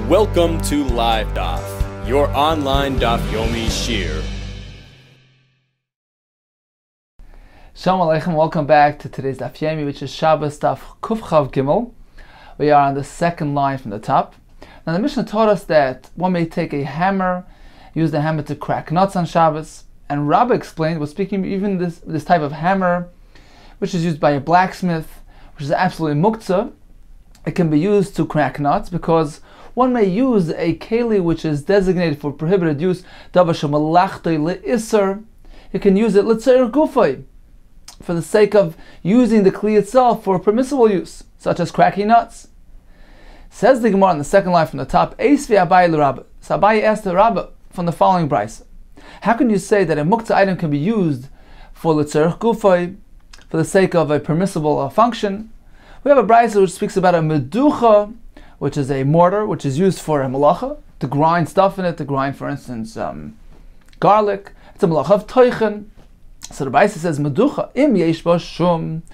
Welcome to Live Daf, your online Daf Yomi Shiur. Shalom Aleichem, welcome back to today's Daf Yomi, which is Shabbos Daf Kuf Chav Gimel. We are on the second line from the top. Now the Mishnah taught us that one may take a hammer, use the hammer to crack nuts on Shabbos, and Rabbah explained, was speaking even this type of hammer, which is used by a blacksmith, which is absolutely muktzah. It can be used to crack nuts because one may use a keli which is designated for prohibited use, davar shemalachtai le'isser. You can use it l'tzeir gufay, for the sake of using the kli itself for permissible use, such as cracking nuts. Says the Gemara on the second line from the top, Eisvi Abaye l'Rabbah. So Abaye asked the Rabbah from the following brisa: how can you say that a muktzah item can be used for l'tzeir gufay, for the sake of a permissible function? We have a brisa which speaks about a meducha, which is a mortar, which is used for a malacha, to grind stuff in it, to grind, for instance, garlic. It's a malacha of toichen. So the Brisa says, meducha, im yesh bo shum.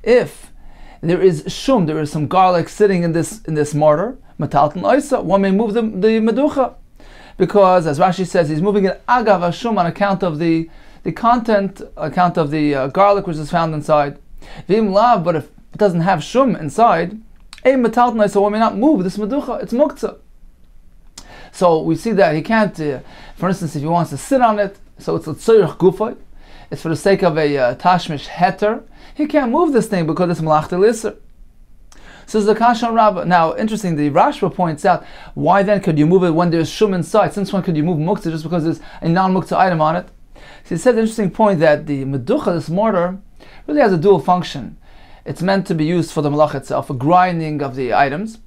If there is shum, there is some garlic sitting in this mortar, metalton oisa, one may move the meducha. Because, as Rashi says, he's moving it agav hashum on account of the content, account of the garlic which is found inside. Vim lav, but if it doesn't have shum inside, so one may not move this meducha, it's muktzah. So we see that he can't, for instance, if he wants to sit on it, so it's l'tzoyrich gufay, it's for the sake of a tashmish heter, he can't move this thing because it's malachta l'isser. So the kasha on Rabbah. Now, interesting, the Rashba points out, why then could you move it when there's shum inside? Since when could you move muktzah just because there's a non-muktzah item on it? So he said the interesting point that the meducha, this mortar, really has a dual function. It's meant to be used for the malach itself, for grinding of the items,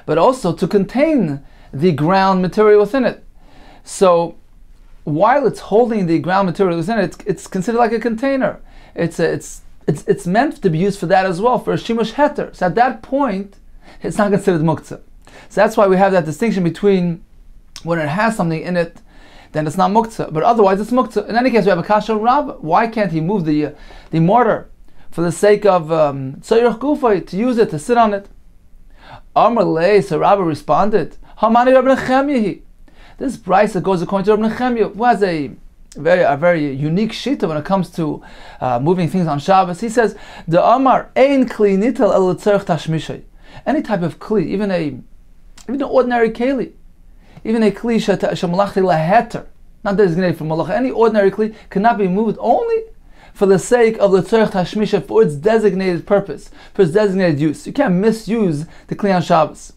but also to contain the ground material within it. So while it's holding the ground material within it, it's considered like a container. It's meant to be used for that as well, for a shimush heter. So at that point, it's not considered muktzah. So that's why we have that distinction between when it has something in it, then it's not muktzah, but otherwise it's muktzah. In any case, we have a kasha Rabbah. Why can't he move the mortar for the sake of tzoyrich gufay, to use it, to sit on it? Amar lei, so Rabbah responded, Hamani Rabbi Nechemya. This brisa goes according to Rabbi Nechemya, who has a very unique shita when it comes to moving things on Shabbos. He says, the Amar ein kli nitel el l'tzorech tashmishay. Any type of kli, even an ordinary keli, even a kli shemalachti laheter, not designated for malach, any ordinary kli cannot be moved only for the sake of the tzorech tashmisha, for its designated purpose, for its designated use. You can't misuse the kli on Shabbos.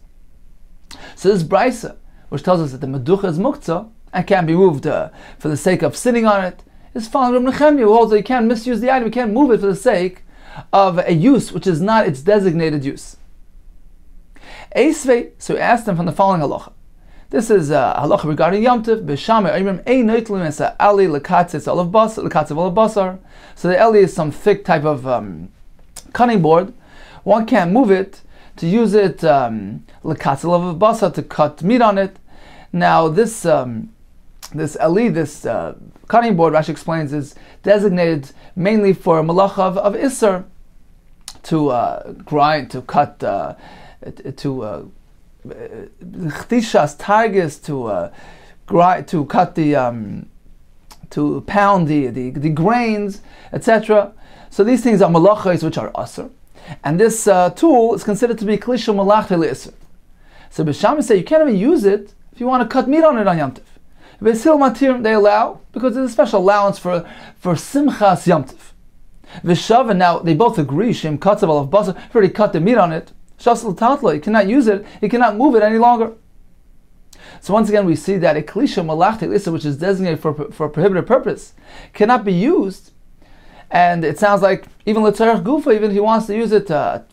So this brisa, which tells us that the meducha is muktzah and can't be moved for the sake of sitting on it, is following Rabbi Nechemya, who holds that you can't misuse the item, you can't move it for the sake of a use which is not its designated use. Eisvei, so he asked him from the following halacha. This is halacha regarding Yom Tov. B'shamei oimrim ein noitlim es ha'ali l'katzis olav basar. So the eli is some thick type of cutting board. One can't move it to use it l'katzis olav basar, to cut meat on it. Now this eli, this cutting board, Rashi explains, is designated mainly for malacha of isser, to grind, to cut, to chtishas targis, to cut to pound the grains, etc. So these things are malachas which are asr, and this tool is considered to be klisha malachta le'isr. So B'Shamai say you can't even use it if you want to cut meat on it on Yom Tov. V'sil matir they allow, because there's a special allowance for simchas Yom Tov. V'shav, and now they both agree, shem katzav olav basar, if you already cut the meat on it, shasal tatla, you cannot use it, you cannot move it any longer. So once again we see that a klisha malachti l'isser, which is designated for a prohibited purpose, cannot be used, and it sounds like even l'tzorech gufa, even if he wants to use it to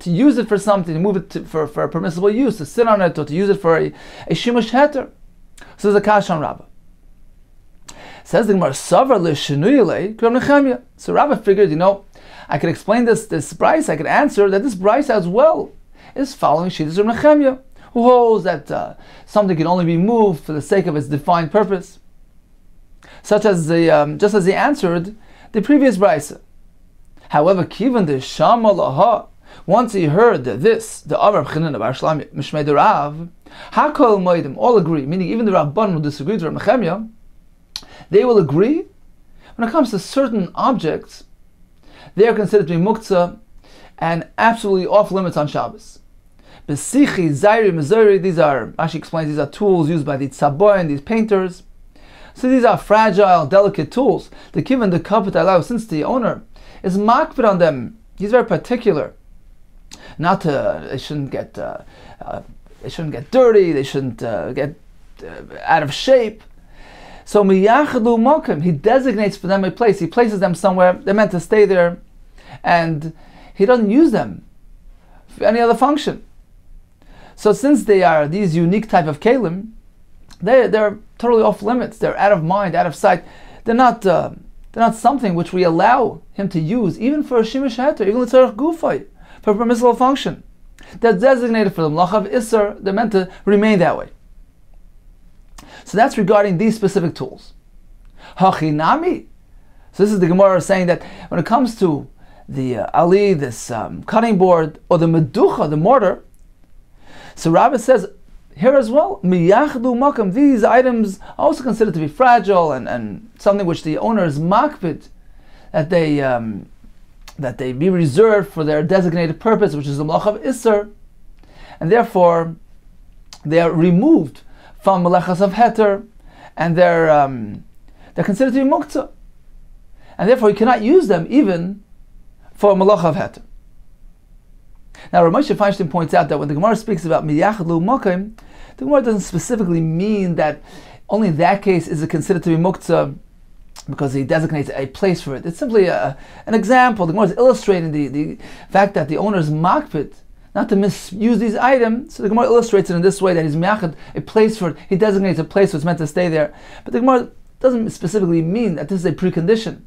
use it for something, to move it for a permissible use, to sit on it, or to use it for a shimush heter. So there's a kasha on Rabbah. Says the Gemara, Savar l'shenuyele Rabbi Nechemya. So Rabbah figured, I could explain this brisa, I could answer that this brisa as well is following Shittas Rabbi Nechemya, who holds that something can only be moved for the sake of its defined purpose, such as just as he answered the previous brisa. However, kivan de shama laha, Once he heard this, the Avar Chanina Bar Shlomo Mishmei the Rav, Hakol Moedim, all agree, meaning even the Rabban who disagreed with Rav Nechemia, they will agree when it comes to certain objects, they are considered to be muktzah and absolutely off limits on Shabbos. Besichi, Zairi, Mizori, these are, Rashi explains, these are tools used by the tzaboy, these painters. So these are fragile, delicate tools. The given the kaput allow, since the owner is makbid on them, he's very particular. Not to, they shouldn't get dirty, they shouldn't get out of shape. So miyachadu mokim, he designates for them a place. He places them somewhere. They're meant to stay there, and he doesn't use them for any other function. So since they are these unique type of kelim, they're totally off limits. They're out of mind, out of sight. They're not something which we allow him to use, even for a shimush heter, even l'tzarech gufay, for a permissible function. They're designated for the melacha of isser. They're meant to remain that way. So that's regarding these specific tools. Hachinami. So this is the Gemara saying that when it comes to the ali, this cutting board, or the meducha, the mortar, so Rabbi says here as well, miyachdu makam, these items are also considered to be fragile and something which the owner is makbid, that they be reserved for their designated purpose, which is the melacha of isser, and therefore they are removed from melechas of heter, and they're considered to be muktzah, and therefore you cannot use them even for melacha of heter. Now, Rav Moshe Feinstein points out that when the Gemara speaks about miyachadu makim, the Gemara doesn't specifically mean that only in that case is it considered to be muktzah because he designates a place for it. It's simply an example. The Gemara is illustrating the fact that the owner is makpid not to misuse these items. So the Gemara illustrates it in this way, that he's miyachad a place for it. He designates a place so it's meant to stay there. But the Gemara doesn't specifically mean that this is a precondition.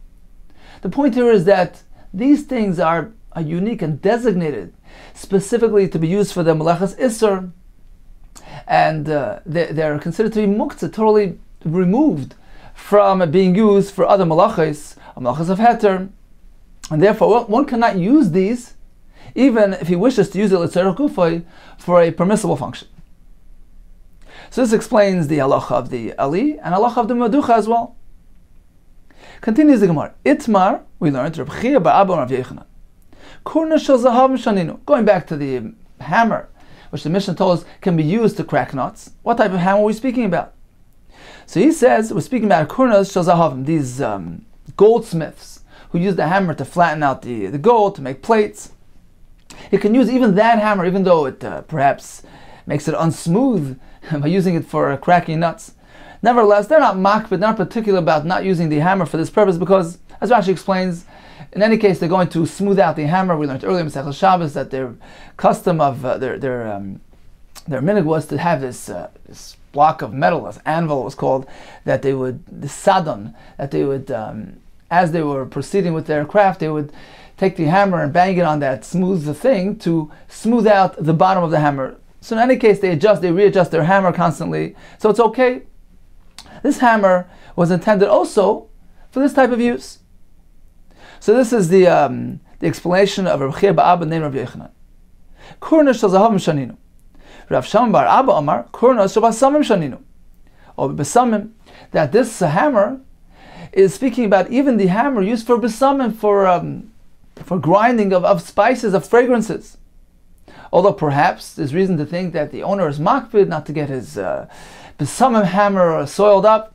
The point here is that these things are unique and designated specifically to be used for the melechas isser, and they're considered to be muktzah, totally removed from being used for other melachas of heter, and therefore one cannot use these even if he wishes to use it l'tzarech gufay for a permissible function. So this explains the halacha of the ali and halacha of the meducha as well. Continues the Gemara. Itmar, we learned Reb Chia bar Abba Rav Yechanan. Kurna shel zahav shaninu. Going back to the hammer, which the Mishnah told us can be used to crack nuts. What type of hammer are we speaking about? So he says we're speaking about kurnas shel zahav, these goldsmiths who use the hammer to flatten out the gold to make plates. You can use even that hammer, even though it perhaps makes it unsmooth by using it for cracking nuts. Nevertheless, they're not makbid, not particular about not using the hammer for this purpose, because, as Rashi explains, in any case, they're going to smooth out the hammer. We learned earlier in Masechah Shabbos that their custom of their minhag was to have this block of metal, this anvil it was called, that they would, the sadon, that they would, as they were proceeding with their craft, they would take the hammer and bang it on that smooth thing to smooth out the bottom of the hammer. So in any case, they readjust their hammer constantly, so it's okay. This hammer was intended also for this type of use. So this is the explanation of Reb Chia bar Abba named Rav Yechanan. Kurna shel zahav shaninu. Rav Shimon bar Abba Amar kurna shel basamim shaninu. Or basamim, that this hammer is speaking about even the hammer used for basamim, for grinding of spices, of fragrances. Although perhaps there's reason to think that the owner is makbid not to get his besamim hammer soiled up.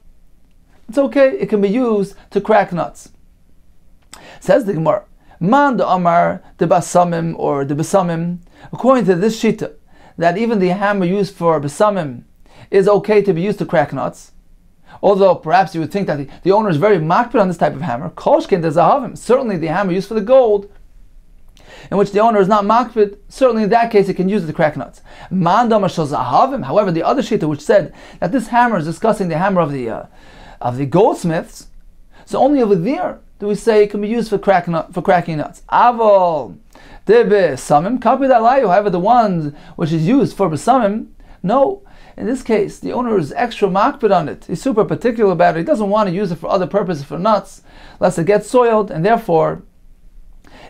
It's okay, it can be used to crack nuts. Says the Gemara, Man the Amar, the basamim or the besamim, according to this shita, that even the hammer used for besamim is okay to be used to crack nuts. Although perhaps you would think that the owner is very makbid on this type of hammer. Kolshkin the zahavim, certainly the hammer used for the gold, in which the owner is not makbid, certainly in that case it can use it to crack nuts. However, the other shita which said that this hammer is discussing the hammer of the goldsmiths, so only over there do we say it can be used for cracking nuts. Avol debe samim kapid alayu. However, the one which is used for besamim, no. In this case, the owner is extra makbid on it. He's super particular about it. He doesn't want to use it for other purposes, for nuts, lest it gets soiled, and therefore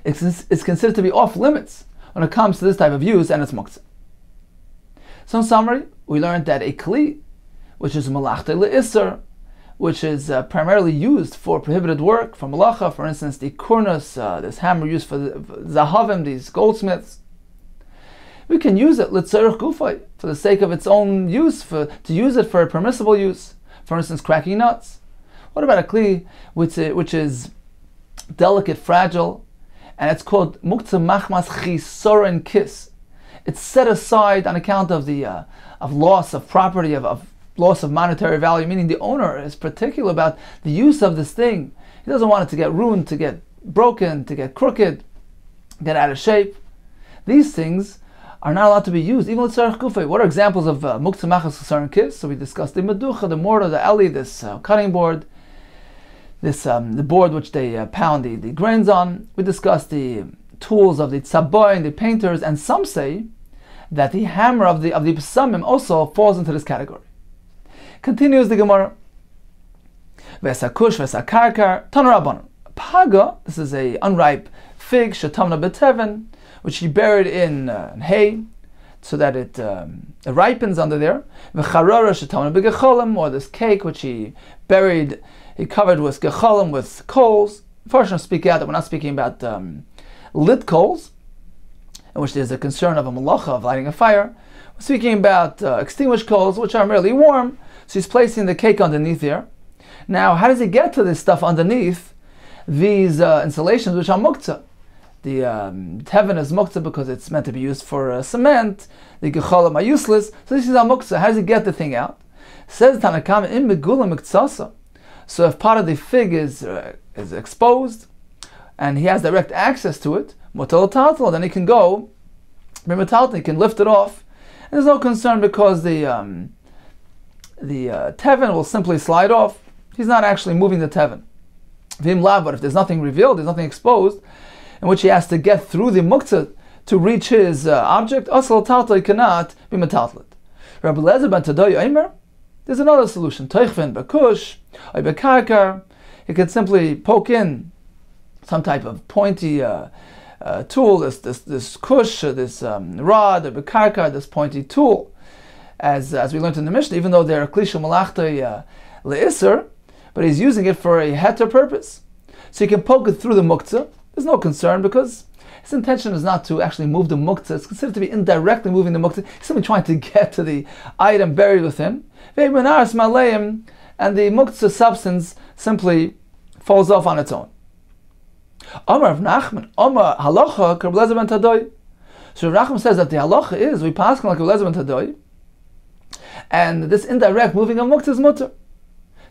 it's considered to be off limits when it comes to this type of use and it's muktzah. So in summary, we learned that a kli, which is malachte le'isser, which is primarily used for prohibited work, for malacha, for instance, the kurnas, this hammer used for the zahavim, these goldsmiths, we can use it litzarech gufay, for the sake of its own use, to use it for a permissible use, for instance, cracking nuts. What about a kli which is delicate, fragile, and it's called muktzah machmas chisoren kis? It's set aside on account of the of loss of property, of loss of monetary value, meaning the owner is particular about the use of this thing. He doesn't want it to get ruined, to get broken, to get crooked, get out of shape. These things are not allowed to be used, even with tzarech gufay. What are examples of muktzah machmas chisoren kis? So we discussed the meducha, the mortar, the eli, this cutting board, this the board which they pound the grains on. We discussed the tools of the tzaboy and the painters, and some say that the hammer of the psamim also falls into this category. Continues the Gemara. Vesakush vesakarkar tanarabon. Paga, this is a unripe fig, shetamna beteven, which he buried in hay, so that it ripens under there. V'charara shetamna begecholim, or this cake which he buried, he covered with gecholim, with coals. First, speak out that we're not speaking about lit coals, in which there's a concern of a malacha, of lighting a fire. We're speaking about extinguished coals, which are merely warm. So he's placing the cake underneath here. Now, how does he get to this stuff underneath these installations, which are muktzah? The teven is muktzah because it's meant to be used for cement. The gecholim are useless. So this is our muktzah. How does he get the thing out? Says Tanakam in megula miktsasa. So if part of the fig is exposed, and he has direct access to it, then he can go, he can lift it off. And there's no concern because the teven will simply slide off. He's not actually moving the teven. But if there's nothing revealed, there's nothing exposed, in which he has to get through the muktzah to reach his object, he cannot be metaltlet. Rabbi Lezer ben Tadoy Omer, there's another solution. Teichvin bekush, or bekarkar. He can simply poke in some type of pointy tool, this kush, this rod, or bekarkar, this pointy tool, as we learned in the Mishnah, even though they're klisha malachtei le'isser, but he's using it for a heter purpose. So you can poke it through the muktzah. There's no concern because his intention is not to actually move the muktzah. It's considered to be indirectly moving the muktzah. He's simply trying to get to the item buried within. And the muktzah substance simply falls off on its own. Amar of Nachman, Amar halacha Rabbi Lezer ben Tadoy. So Rav Nachman says that the halacha is we pass like Rabbi Lezer ben Tadoy, and this indirect moving of muktzah is mutter.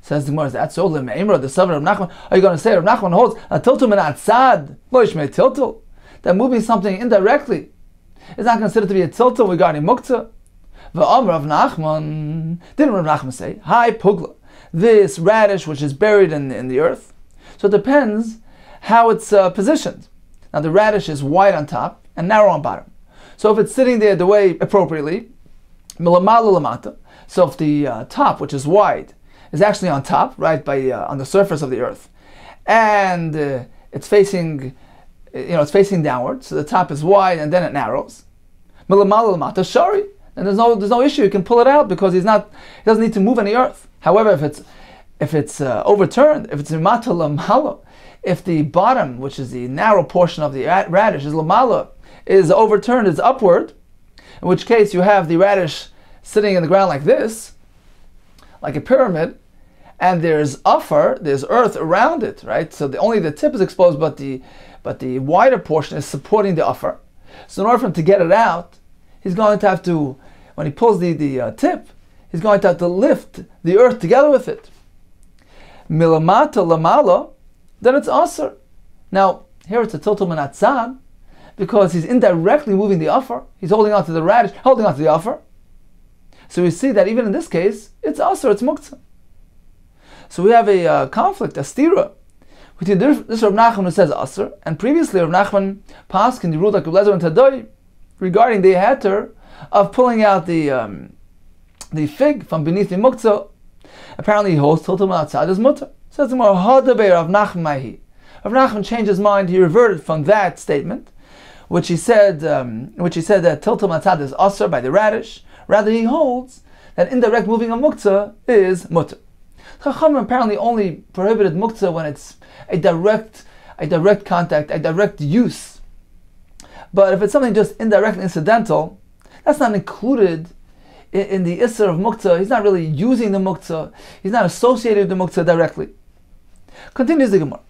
Says the Gemara, that's so l'meimra the savar of Nachman. Are you going to say Rav Nachman holds a tiltul min atzad lo yishmei tiltul, that moving something indirectly is not considered to be a tiltul regarding muktzah? V'amar Rav Nachman, didn't Rav Nachman say hi pugla, this radish which is buried in the earth? So it depends how it's positioned. Now the radish is wide on top and narrow on bottom. So if it's sitting there the way appropriately, milamala lamata, so if the top, which is wide, is actually on top, right by on the surface of the earth, and it's facing, it's facing downward, so the top is wide and then it narrows. Milamala lamata shari, and there's no issue. You can pull it out because he doesn't need to move any earth. However, if it's overturned, if it's mata lamala, if the bottom, which is the narrow portion of the radish, is lamala, is overturned, is upward, in which case you have the radish sitting in the ground like this, like a pyramid, and there's there's earth around it, right? So only the tip is exposed, but the wider portion is supporting the upper. So in order for him to get it out, he's going to have to, when he pulls the tip, he's going to have to lift the earth together with it. Milamata lamala, then it's asr. Now, here it's a tiltul min atzad, because he's indirectly moving the upper. He's holding on to the radish, holding on to the upper. So we see that even in this case, it's asr, it's muktzah. So we have a conflict, a stira, between this Rav Nachman who says asr, and previously Rav Nachman passed in the rule like Rabbi Lezer ben Tadoy regarding the heter of pulling out the fig from beneath the muktzah. Apparently he holds tiltul min atzad as mutter. Says the more Hadaber Rav Nachman Mahi. Rav Nachman changed his mind. He reverted from that statement, which he said that tiltum atzad is asr by the radish. Rather, he holds that indirect moving of muktzah is mutter. Chachamim apparently only prohibited muktzah when it's a direct contact, a direct use. But if it's something just indirect and incidental, that's not included in the isser of muktzah. He's not really using the muktzah. He's not associated with the muktzah directly. Continues the Gemara.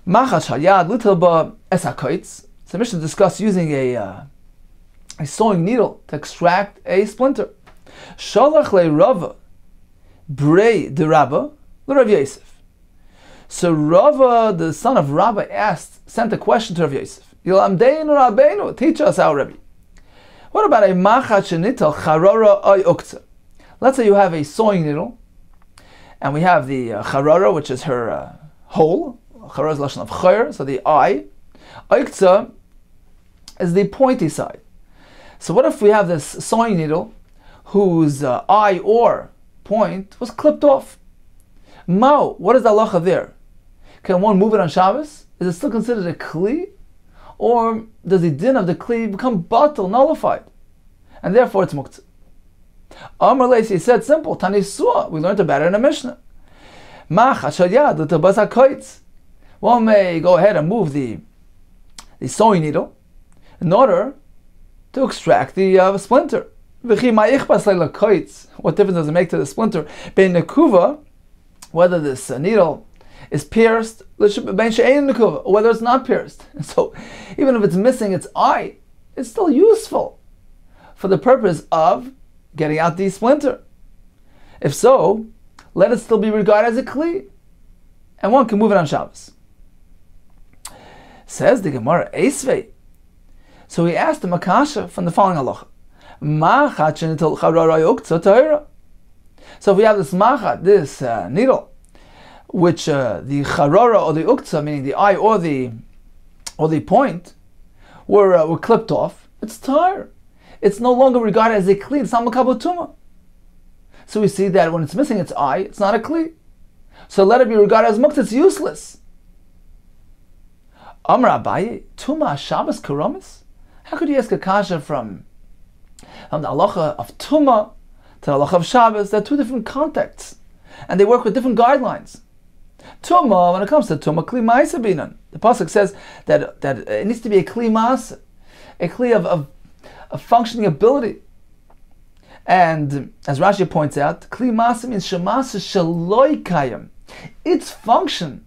Machat shayad little ba esakoitz. So Mishnah discussed using a sewing needle to extract a splinter. Shalach le Rava brei de Rabba le Rav Yosef. So Rava, the son of Rabba, sent a question to Rav Yosef. Yilamdeinu Rabbeinu, teach us our Rabbi. What about a machat shenital charara ay uktzah? Let's say you have a sewing needle, and we have the charara, which is her hole. Charara is lashon of chayr, so the eye. Uktzah is the pointy side. So what if we have this sewing needle whose eye or point was clipped off? Mao, what is the halacha there? Can one move it on Shabbos? Is it still considered a kli? Or does the din of the kli become batal, nullified? And therefore it's muktzah. Amar Leisi said simple, Tanisua, we learned about it in a Mishnah. One may go ahead and move the sewing needle in order to extract the splinter. What difference does it make to the splinter? Whether this needle is pierced, or whether it's not pierced. So even if it's missing its eye, it's still useful for the purpose of getting out the splinter. If so, let it still be regarded as a kli, and one can move it on Shabbos. Says the Gemara, Eisvei. So he asked him a kasha from the following halacha. So if we have this machat, this needle, which the charara or the uktzah, meaning the eye or the point, were clipped off, it's tar. It's no longer regarded as a kli. It's not makabel tumah. So we see that when it's missing its eye, it's not a kli. So let it be regarded as muktzah. It's useless. Amar Abaye, tumah Shabbos karamis. How could you ask a kasha from the halacha of tumah to the halacha of Shabbos? They're two different contexts, and they work with different guidelines. Tumah, when it comes to tumah, kli ma'aseh binan. The pasuk says that it needs to be a kli ma'aseh, a kli of functioning ability. And as Rashi points out, kli ma'aseh means shemasa shaloi kayim. Its function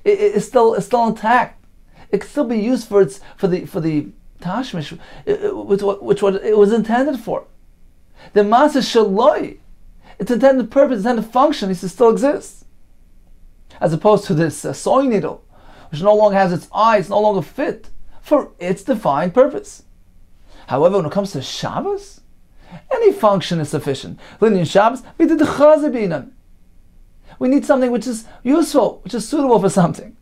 is still intact. It can still be used for the tashmish, which what it was intended for. The ma'aseh shaloi, its intended purpose, its intended function, needs to still exist. As opposed to this sewing needle, which no longer has its eye, it's no longer fit for its defined purpose. However, when it comes to Shabbos, any function is sufficient. In Shabbos, we did the chazabinan. We need something which is useful, which is suitable for something.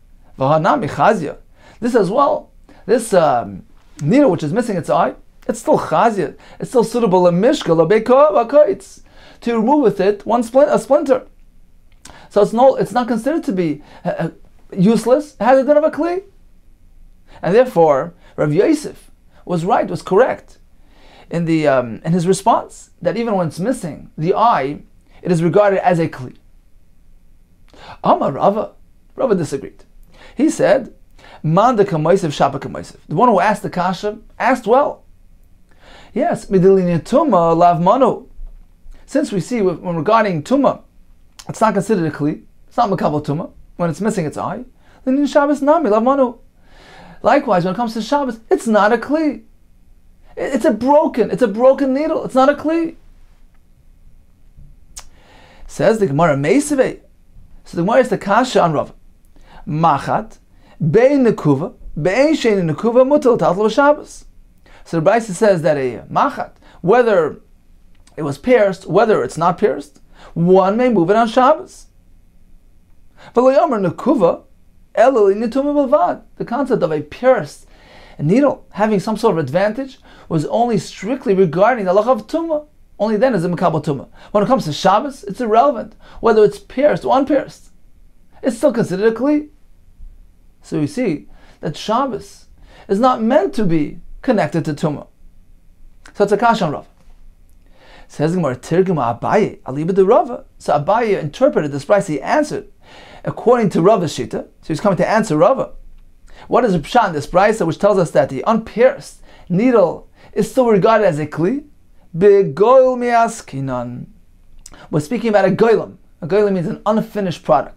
This as well, this needle which is missing its eye, it's still chazia, it's still suitable to remove with it a splinter. So it's not considered to be useless. It has a din of a kli, and therefore Rav Yosef was right, was correct in his response that even when it's missing the eye, it is regarded as a kli. Amar Rava disagreed. He said, "Man de kamoisev shapa kamoisev." The one who asked the kasha asked well. Yes, midilin tuma lav manu. Since we see when regarding tuma, it's not considered a kli. It's not makabel tuma when it's missing its eye. Then in Shabbos nami lav manu. Likewise, when it comes to Shabbos, it's not a kli. It's a broken needle. It's not a kli. Says the Gemara Meisevei. So the Gemara is the kasha on Rav. Machat bein nekuva bein shein nekuva mutal tatlo Shabbos. So the Brisa says that a machat, whether it was pierced, whether it's not pierced, one may move it on Shabbos. But lo yomer nekuva elo inituma bavad. The concept of a pierced needle having some sort of advantage was only strictly regarding the halacha of tumah. Only then is it makabel tumah. When it comes to Shabbos, it's irrelevant whether it's pierced or unpierced. It's still considered a kli. So we see that Shabbos is not meant to be connected to Tumah. So it's a kasha on Rav. Says the Gemara, Tirgum Abaye, Aliba de Rava. So Abaye interpreted this price, he answered according to Rava's Shita. So he's coming to answer Rava. What is the pshat in this price, which tells us that the unpierced needle is still regarded as a kli? Begoil miaskinan. We're speaking about a goylem. A goylem means an unfinished product.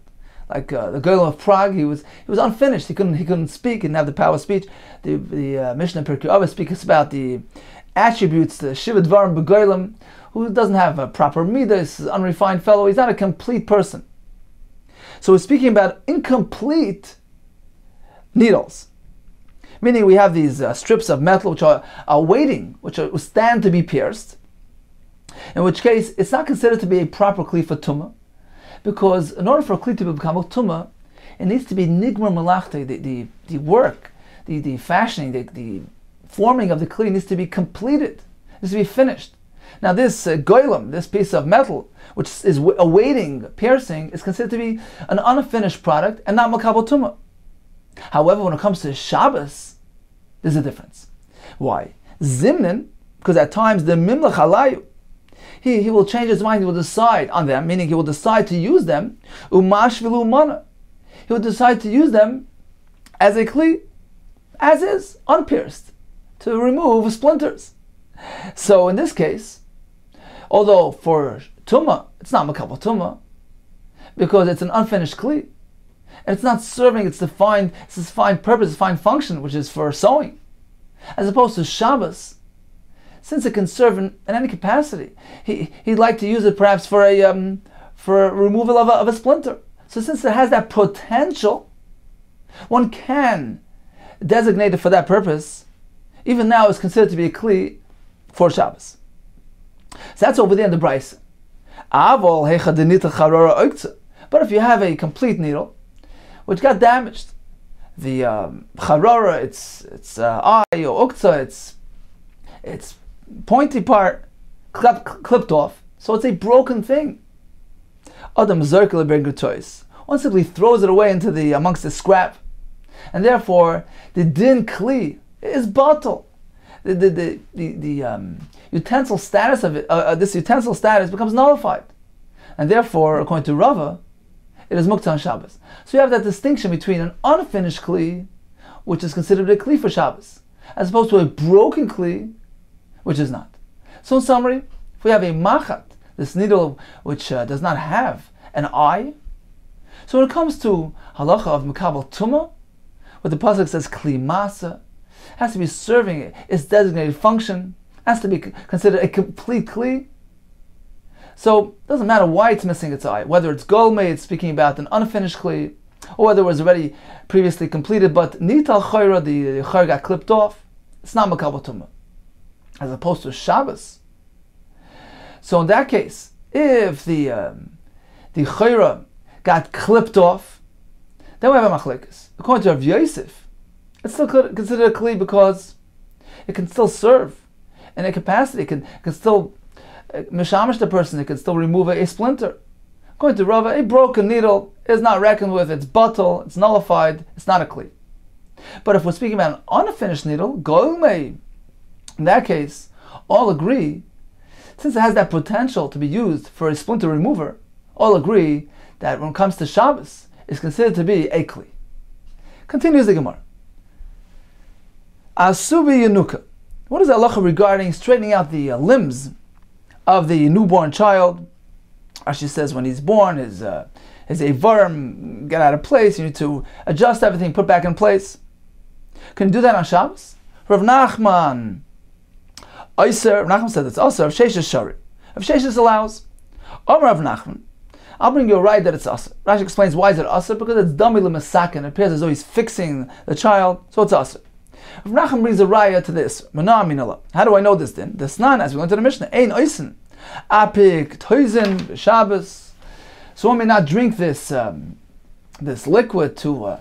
Like the goylem of Prague, he was unfinished. He couldn't speak. He didn't have the power of speech. The Mishnah in Pirkei Avos speaks about the attributes, the Shiva Dvarim begoylem, who doesn't have a proper midas, unrefined fellow. He's not a complete person. So we're speaking about incomplete needles. Meaning we have these strips of metal which are waiting, which stand to be pierced. In which case, it's not considered to be a proper kli for tumah, because in order for a kli to become a tumah, it needs to be nigmar malachte, the work, the fashioning, the forming of the kli needs to be completed, it needs to be finished. Now this goylem, this piece of metal, which is awaiting piercing, is considered to be an unfinished product and not makabel tumah. However, when it comes to Shabbos, there's a difference. Why? Zimnin, because at times the mimlach alayu, he will change his mind, he will decide on them, meaning he will decide to use them, umash vilu mana. He will decide to use them as a kli, as is, unpierced, to remove splinters. So in this case, although for tumah, it's not makabel tumah, because it's an unfinished kli, and it's not serving its defined purpose, its defined function, which is for sewing. As opposed to Shabbos, since it can serve in any capacity, he'd like to use it perhaps for a removal of a splinter. So since it has that potential, one can designate it for that purpose. Even now, it's considered to be a kli for Shabbos. So that's over there in the Brisa. But if you have a complete needle which got damaged, the charara, its eye or uktzah, its pointy part clipped off, so it's a broken thing. Adam zerkel bergutois. One simply throws it away into amongst the scrap, and therefore the din kli is batal. The utensil status of it, this utensil status becomes nullified, and therefore, according to Rava, it is muktzah on Shabbos. So you have that distinction between an unfinished kli, which is considered a kli for Shabbos, as opposed to a broken kli, which is not. So in summary, if we have a machat, this needle which does not have an eye, so when it comes to halacha of makabel tumah, where the pasuk says kli masa, has to be serving its designated function, has to be considered a complete kli. So it doesn't matter why it's missing its eye, whether it's golmei, it's speaking about an unfinished kli, or whether it was already previously completed, but nital chayra, the chayra got clipped off, it's not makabel tumah. As opposed to Shabbos. So in that case, if the chayra got clipped off, then we have a machlekes. According to Rav Yosef, it's still considered a kli because it can still serve in a capacity. It can still mishamish the person. It can still remove a splinter. According to Rava, a broken needle is not reckoned with. It's batal. It's nullified. It's not a kli. But if we're speaking about an unfinished needle, golmei, in that case, all agree, since it has that potential to be used for a splinter remover, all agree that when it comes to Shabbos, it's considered to be a kli. Continues the Gemara. Asubi Yanuka. What is the halacha regarding straightening out the limbs of the newborn child? Rashi says when he's born, his avarim get out of place, you need to adjust everything, put back in place. Can you do that on Shabbos? Rav Nachman said it's also Rav Sheshes Shari. Rav Sheshes allows. Rav Nachman, I'll bring you a right that it's asr. Rashi explains why is it asr, because it's dami l'mesaken. It appears as though he's fixing the child, so it's asr. Rav Nachman brings a raya to this. How do I know this then? The snan, as we went to the Mishnah, ein oisen apik toizen Shabbos. So one may not drink this liquid to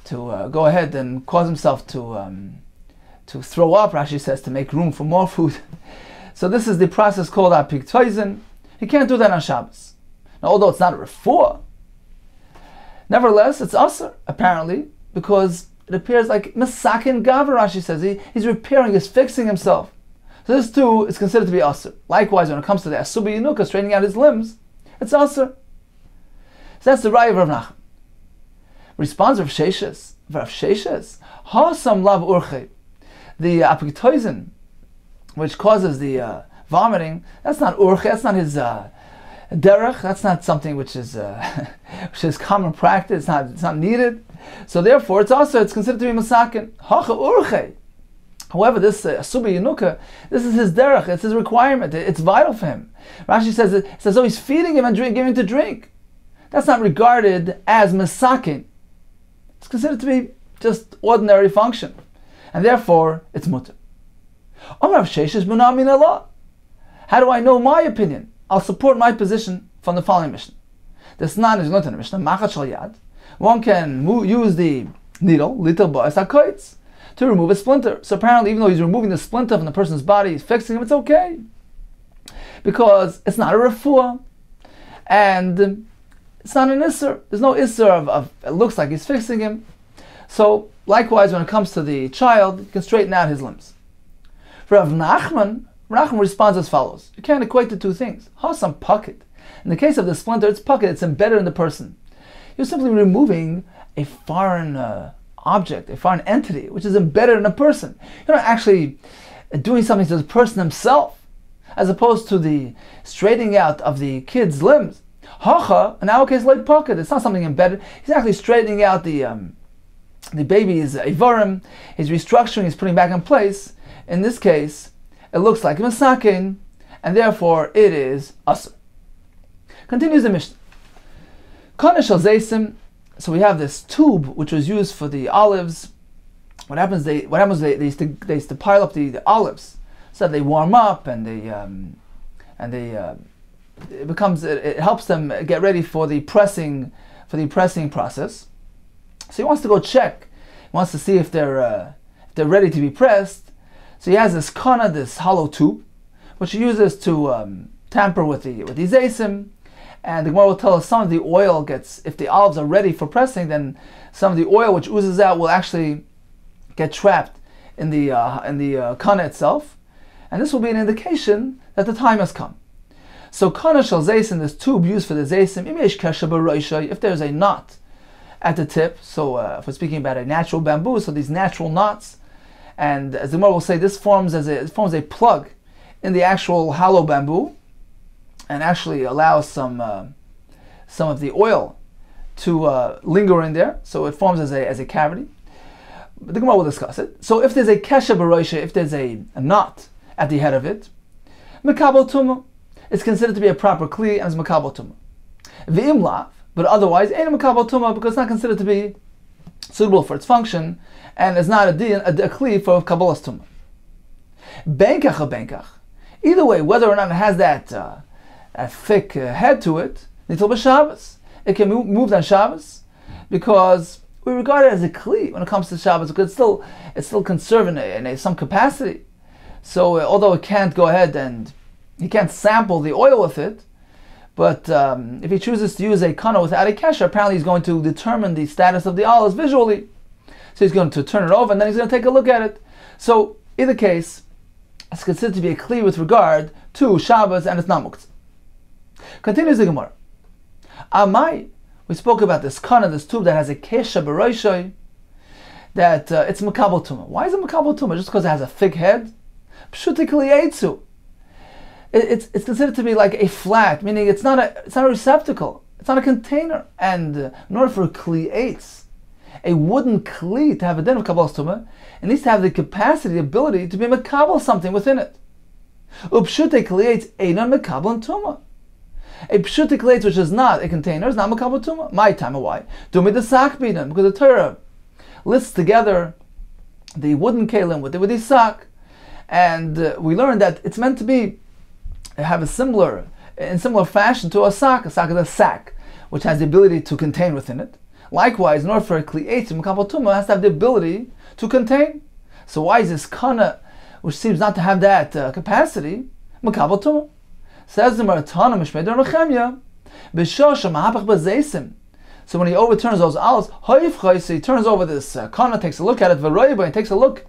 go ahead and cause himself to throw up. Rashi says to make room for more food. So this is the process called apik toizen. He can't do that on Shabbos. Now, although it's not a refuah, nevertheless it's asr apparently, because it appears like Masakin Gavar, Rashi says. He's repairing, he's fixing himself. So this too is considered to be Asr. Likewise, when it comes to the Asuba Yinuka, straightening out his limbs, it's Asr. So that's the Raya of Rav Nachman. Responds Rav Sheshes. Rav Sheshes, Hasam Lav Urche. The apoptosis, which causes the vomiting, that's not Urche, that's not his derech, that's not something which is common practice, it's not needed. So therefore, it's considered to be Masakin. Hacha Urche. However, this Asuba Yinuka, this is his derech, it's his requirement, it's vital for him. Rashi says, oh, he's feeding him and giving him to drink. That's not regarded as Masakin. It's considered to be just ordinary function. And therefore, it's mutter. How do I know my opinion? I'll support my position from the following Mishnah. This nan is going to the Mishnah. Machat shal yad. One can use the needle, little ba'as hakoitz, to remove a splinter. So apparently, even though he's removing the splinter from the person's body, he's fixing him, it's okay. Because it's not a refuah. And it's not an isser. There's no isser of it looks like he's fixing him. So likewise, when it comes to the child, you can straighten out his limbs. For Rav Nachman responds as follows. You can't equate the two things. Hasam pucket. In the case of the splinter, it's pucket, it's embedded in the person. You're simply removing a foreign object, a foreign entity, which is embedded in a person. You're not actually doing something to the person himself, as opposed to the straightening out of the kid's limbs. Hacha, in our case, like pucket, it's not something embedded. He's actually straightening out the baby's ivarim, he's restructuring, he's putting back in place. In this case, it looks like Masakin, and therefore it is Asr. Continues the Mishnah. Kana shel zaysim. So we have this tube which was used for the olives. What happens? They used to pile up the olives so that they warm up and it helps them get ready for the pressing process. So he wants to go check. He wants to see if they're ready to be pressed. So he has this kana, this hollow tube, which he uses to tamper with the zaysim. And the Gemara will tell us some of the oil gets, if the olives are ready for pressing, then some of the oil which oozes out will actually get trapped in the kana itself. And this will be an indication that the time has come. So kana shel zaysim, this tube used for the zaysim, if there's a knot at the tip, so if we're speaking about a natural bamboo, so these natural knots, and as the Gemara will say, this forms a plug in the actual hollow bamboo, and actually allows some of the oil to linger in there, so it forms as a cavity. But the Gemara will discuss it. So if there's a kesha b'roisha, if there's a knot at the head of it, mekabel tumah, it's considered to be a proper kli and it's mekabel tumah. V'im lav, but otherwise, ain't a mekabel tumah because it's not considered to be suitable for its function, and it's not a kli for kabbalas tumah. Benkach or benkach. Either way, whether or not it has that a thick head to it, nitel b'Shabbos. It can be moved on Shabbos because we regard it as a kli when it comes to Shabbos because it's still conserved in some capacity. So although it can't go ahead and he can't sample the oil with it, but if he chooses to use a kana without a kesher, apparently he's going to determine the status of the olives visually. So he's going to turn it over and then he's going to take a look at it. So either case, it's considered to be a kli with regard to Shabbos and it's not muktzah. Continues the Gemara. Amai, we spoke about this kana, this tube that has a kesha b'roishay, that it's makabel tumah. Why is it makabel tumah? Just because it has a thick head? Pshutikli eitzu. It's considered to be like a flat, meaning it's not a receptacle, it's not a container. And in order for a kli eitz, a wooden kli, to have a din of kabbalas tumah, it needs to have the capacity, the ability to be makabel something within it. Upshute kli eitz einon makabel tumah. A pshutik leitz, which is not a container, is not makabel tumah. My time, why? Do me the sak bidan, because the Torah lists together the wooden kalim with the sak, and we learned that it's meant to be have in similar fashion to a sak. A sak is a sack, which has the ability to contain within it. Likewise, in order for a kli eitz, makabel tumah has to have the ability to contain. So why is this kana, which seems not to have that capacity, makabel tumah? Says the Maratana Mishmei Nechemya, B'shosha Mahapach B'Zeisim. So when he overturns those olives, so he turns over this kana, takes a look at it, and takes a look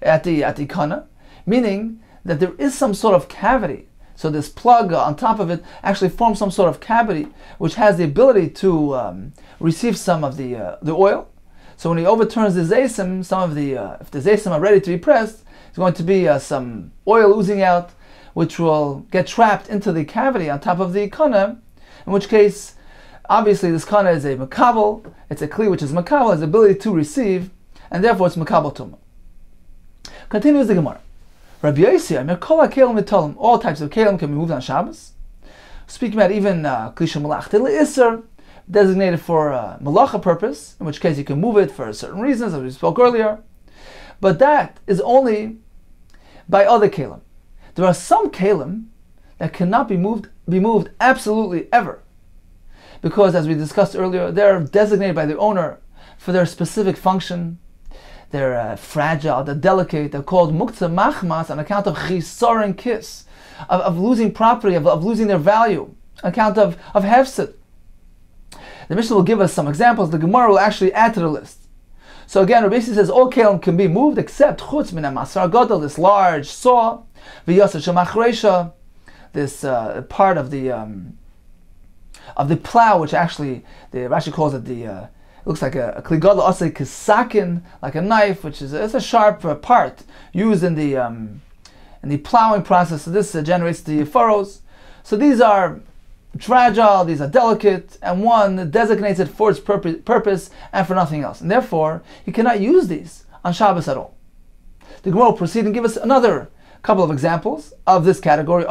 at the kana, meaning that there is some sort of cavity. So this plug on top of it actually forms some sort of cavity, which has the ability to receive some of the oil. So when he overturns the zaysim, if the zaysim are ready to be pressed, there's going to be some oil oozing out, which will get trapped into the cavity on top of the kana, in which case, obviously this kana is a makabel, it's a kli which is makabel, has the ability to receive, and therefore it's makabel tumah. Continues the Gemara. Rabbi Yossi, all types of kelim can be moved on Shabbos. Speaking about even klisha malachta le'isser, designated for malacha purpose, in which case you can move it for certain reasons, as we spoke earlier. But that is only by other kelim. There are some kelim that cannot be moved absolutely ever, because as we discussed earlier, they're designated by the owner for their specific function. They're fragile, they're delicate, they're called muktzah machmas on account of chisar and kiss, of losing property, of losing their value, on account of hefsid. The Mishnah will give us some examples, the Gemara will actually add to the list. So again, Rabbi Yossi says all kelim can be moved except chutz min masar gadol, this large saw, v'yasar shemachresha, this part of the plow, which actually, the Rashi calls it it looks like a kli gadol asay kisakin, like a knife, which is it's a sharp part used in the plowing process. So this generates the furrows. So these are fragile, these are delicate, and one designates it for its purpose and for nothing else. And therefore, you cannot use these on Shabbos at all. The Gemara will proceed and give us another couple of examples of this category. So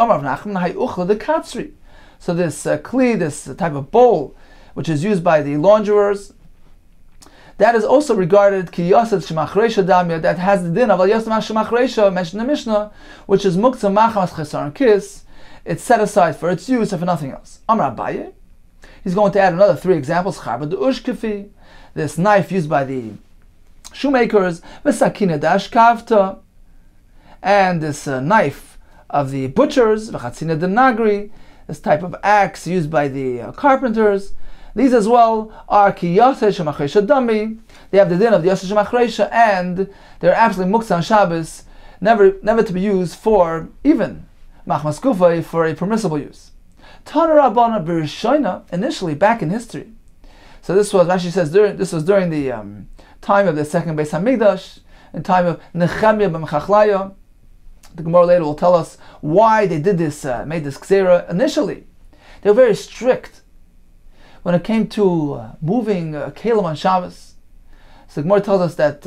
this kli, this type of bowl, which is used by the launderers, that is also regarded ki yasad shemachresha damya, that has the din of al yasad shemachresha mentioned in the Mishnah, which is muktzah machmas chesar and kiss. It's set aside for its use and for nothing else. Amar Abaye, he's going to add another 3 examples. Charba de ushkefi, this knife used by the shoemakers, v'sakina dashkavta, and this knife of the butchers, v'chatzina de nagri, this type of axe used by the carpenters. These as well are ki yaseh shemachresha dami. They have the din of the yaseh shemachresha, and they're absolutely muktzah on Shabbos, never to be used for even machmas kufay, for a permissible use. Tana Rabbana b'Rishoina, initially back in history. So this was, Rashi says, during the time of the second Beis Hamikdash, in time of Nehemiah ben Chachlaya. The Gemara later will tell us why they did this, made this gzera. Initially, they were very strict when it came to moving kelim on Shabbos. So the Gemara tells us that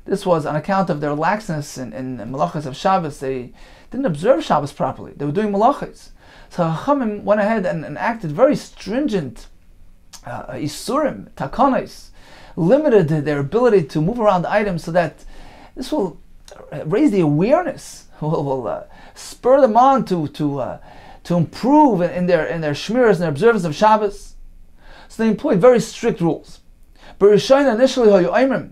this was on account of their laxness in malachas of Shabbos. They didn't observe Shabbos properly. They were doing malachas. So Chachamim went ahead and acted very stringent isurim, takanos, limited their ability to move around the items, so that this will raise the awareness, will spur them on to improve in their shmiras and their observance of Shabbos. So they employed very strict rules. B'Rishayna initially hayu oimrim,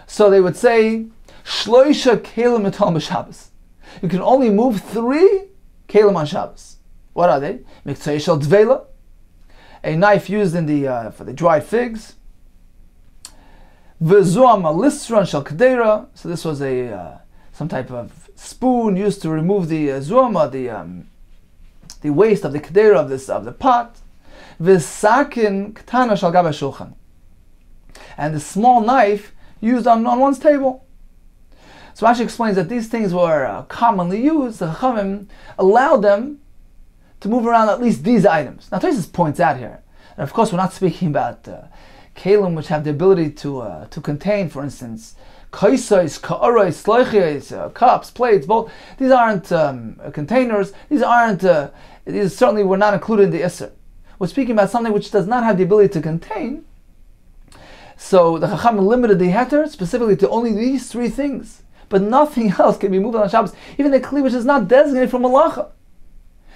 so they would say shloisha kelim etal b'Shabbos. You can only move 3 kelim on Shabbos. What are they? Miktzei shel dveila, a knife used in the for the dried figs. V'zuam alistran shel kedera. So this was a some type of spoon used to remove the zuama, the waste of the kedera of the pot. V'sakin ktana shel gaba shulchan, and the small knife used on one's table. So Rashi explains that these things were commonly used. The Chachamim allowed them to move around at least these items. Now Tosfos points out here, and of course we're not speaking about kelim which have the ability to contain, for instance, kaisais, ka'arais, sloichiais, cups, plates, bowls. These aren't containers. These certainly were not included in the Isser. We're speaking about something which does not have the ability to contain. So the Chacham limited the heter specifically to only these 3 things, but nothing else can be moved on Shabbos. Even the kli which is not designated for malacha.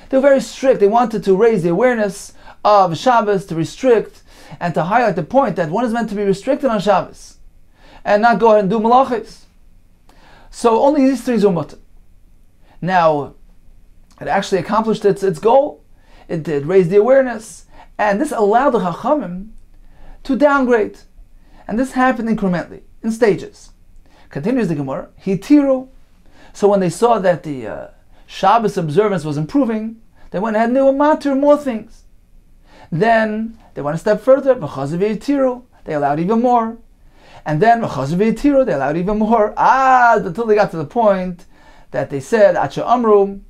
They were very strict. They wanted to raise the awareness of Shabbos, to restrict and to highlight the point that one is meant to be restricted on Shabbos and not go ahead and do malachis. So only these 3 are mutter. Now, it actually accomplished its goal. It did raise the awareness, And this allowed the Chachamim to downgrade. And this happened incrementally, in stages. Continues the Gemara, Hitiru. So when they saw that the Shabbos observance was improving, they went ahead and they were matir more things. Then they went a step further, they allowed even more. And then they allowed even more. Until they got to the point that they said, Acha Amru,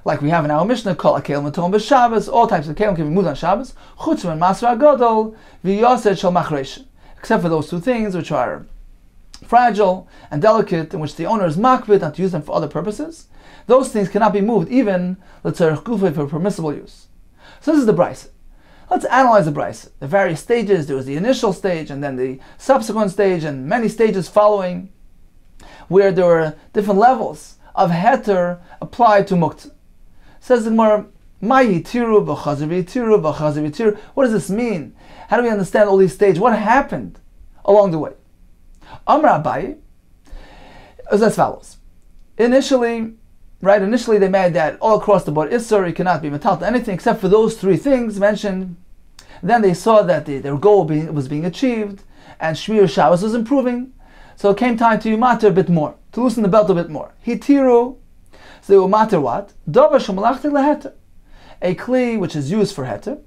like we have in our Mishnah, Kol HaKelim Matom b'Shabbos, all types of Kelim can be moved on Shabbos, Chutz min Masra Gadol, v'Yosed Shel Machresh, except for those two things which are fragile and delicate, in which the owner is makbid not to use them for other purposes. Those things cannot be moved, even l'tzarech gufay, for permissible use. So this is the brisa. Let's analyze the brisa. The various stages. There was the initial stage, and then the subsequent stage, and many stages following, where there were different levels of heter applied to muktzah. Says the Gemara, Mayi tiru b'chazer v'tiru b'chazer v'tiru. What does this mean? How do we understand all these stages? What happened along the way? Amar Abaye is as follows. Initially they made that all across the board Isser, you cannot be metal to anything except for those three things mentioned. Then they saw that their goal was being achieved, and Shiur Shabbos was improving. So it came time to matter a bit more, to loosen the belt a bit more. Hitiru, so they will matter what? Davar shemalachti leheter, a kli which is used for heter,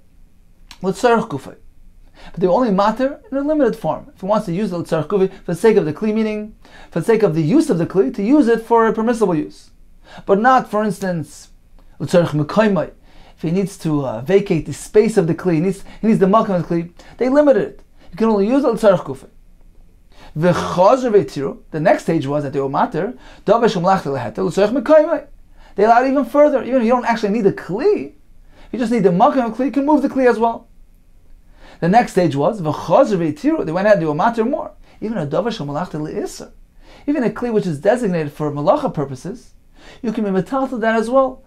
l'tzarech gufay. But they only matter in a limited form. If he wants to use the l'tzarech gufay for the sake of the kli, meaning for the sake of the use of the kli, to use it for a permissible use. But not, for instance, l'tzarech mekaymai. If he needs to vacate the space of the kli, he needs the makam of the kli, they limited it. You can only use the l'tzarech gufay. The next stage was that they were matter. They allowed even further. Even if you don't actually need the kli, you just need the makam of the kli, you can move the kli as well. The next stage was they went ahead and they were matter more. Even a even a kli which is designated for malacha purposes, you can be metal to that as well.